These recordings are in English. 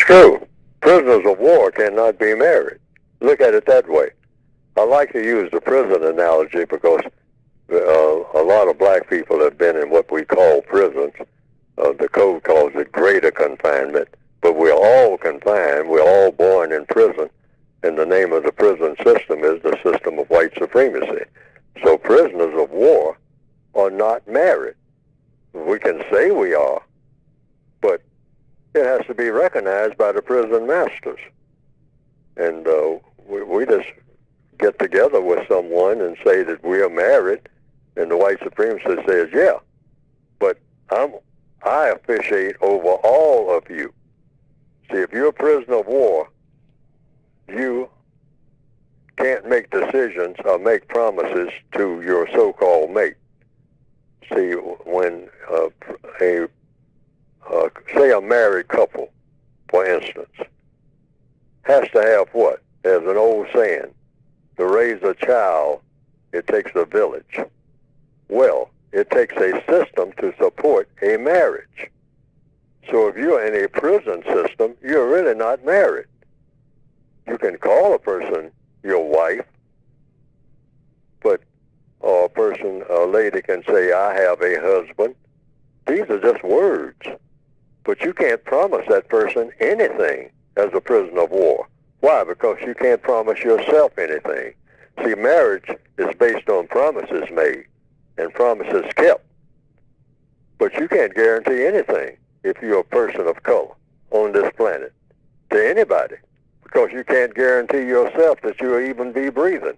true. Prisoners of war cannot be married. Look at it that way. I like to use the prison analogy because a lot of black people have been in what we call prisons. The code calls it greater confinement, but we're all confined. We're all born in prison, and the name of the prison system is the system of white supremacy. So prisoners of war are not married. We can say we are, but it has to be recognized by the prison masters. And we just get together with someone and say that we are married, and the white supremacist says, yeah, but I officiate over all of you. See, if you're a prisoner of war, you can't make decisions or make promises to your so-called mate. See, when say a married couple, for instance, has to have what? There's an old saying, to raise a child, it takes a village. Well, it takes a system to support a marriage. So if you're in a prison system, you're really not married. You can call a person your wife, but a lady can say, I have a husband. These are just words. But you can't promise that person anything as a prisoner of war. Why? Because you can't promise yourself anything. See, marriage is based on promises made and promises kept. But you can't guarantee anything if you're a person of color on this planet to anybody, because you can't guarantee yourself that you'll even be breathing.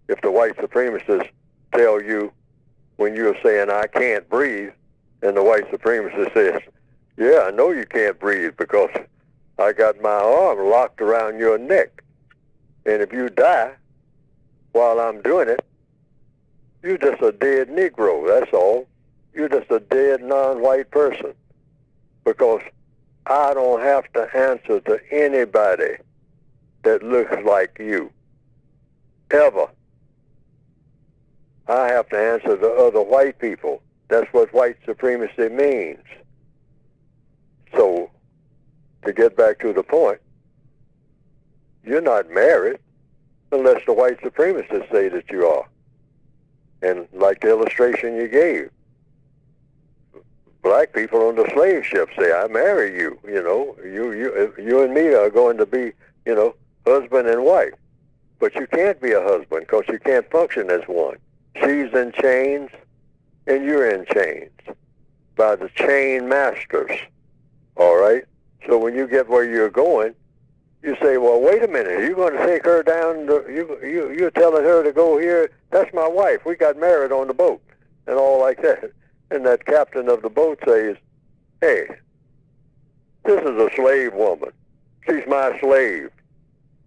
If the white supremacists tell you when you're saying, I can't breathe, and the white supremacist says, yeah, I know you can't breathe because I got my arm locked around your neck. And if you die while I'm doing it, you're just a dead Negro, that's all. You're just a dead non-white person. Because I don't have to answer to anybody that looks like you. Ever. I have to answer to other white people. That's what white supremacy means. So, to get back to the point, you're not married unless the white supremacists say that you are. And like the illustration you gave, black people on the slave ship say, I marry you, you and me are going to be, husband and wife. But you can't be a husband because you can't function as one. She's in chains and you're in chains by the chain masters, all right? So when you get where you're going, you say, well, wait a minute, you're going to take her down, you're telling her to go here? That's my wife. We got married on the boat and all like that. And that captain of the boat says, hey, this is a slave woman. She's my slave.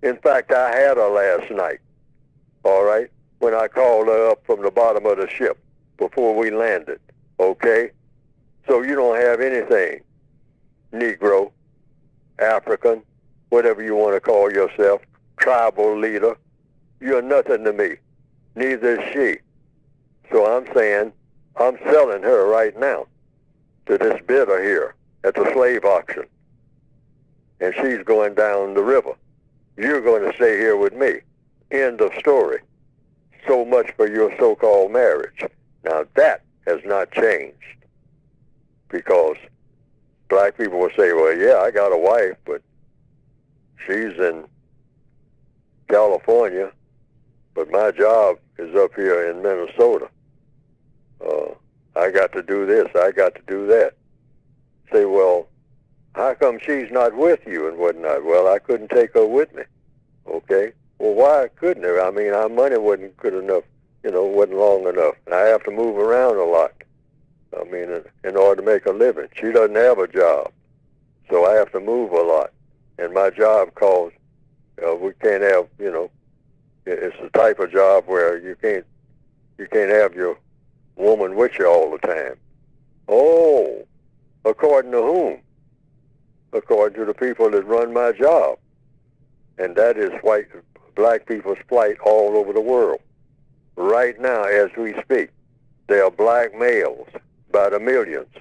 In fact, I had her last night, all right, when I called her up from the bottom of the ship before we landed, okay? So you don't have anything, Negro, African, whatever you want to call yourself, tribal leader. You're nothing to me. Neither is she. So I'm saying I'm selling her right now to this bidder here at the slave auction. And she's going down the river. You're going to stay here with me. End of story. So much for your so-called marriage. Now that has not changed, because black people will say, well, yeah, I got a wife, but she's in California, but my job is up here in Minnesota. I got to do this, I got to do that. Say, well, how come she's not with you and whatnot? Well, I couldn't take her with me. Okay. Well, why couldn't I? I mean, our money wasn't good enough, wasn't long enough. And I have to move around a lot. I mean, in order to make a living. She doesn't have a job, so I have to move a lot. And my job calls, we can't have, it's the type of job where you can't have your woman with you all the time. Oh, according to whom? According to the people that run my job. And that is black people's plight all over the world. Right now, as we speak, there are black males by the millions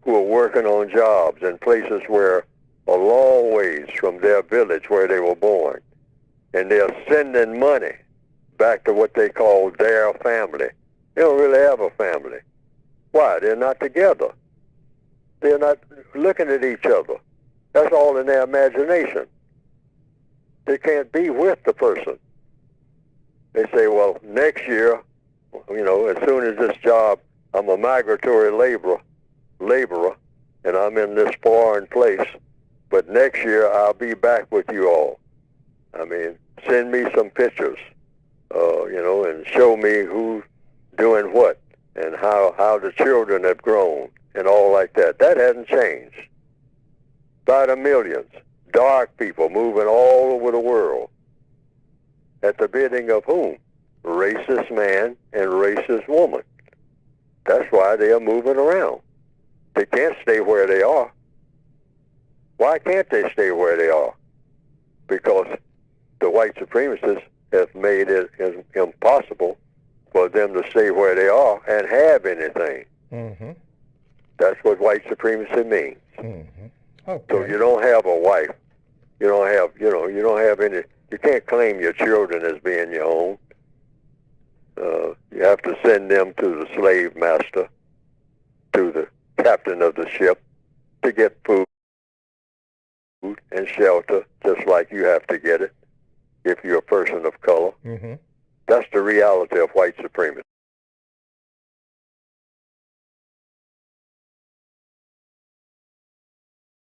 who are working on jobs in places where a long ways from their village where they were born, and they're sending money back to what they call their family. They don't really have a family. Why? They're not together. They're not looking at each other. That's all in their imagination. They can't be with the person. They say, well, next year, as soon as this job, I'm a migratory laborer, and I'm in this foreign place, but next year I'll be back with you all. I mean, send me some pictures, and show me who's doing what and how the children have grown and all like that. That hasn't changed. By the millions, dark people moving all over the world. At the bidding of whom? Racist man and racist woman. That's why they are moving around. They can't stay where they are. Why can't they stay where they are? Because the white supremacists have made it impossible for them to stay where they are and have anything. Mm-hmm. That's what white supremacy means. Mm-hmm. Okay. So you don't have a wife. You don't have any. You can't claim your children as being your own. You have to send them to the slave master, to the captain of the ship, to get food and shelter, just like you have to get it if you're a person of color. Mm-hmm. That's the reality of white supremacy.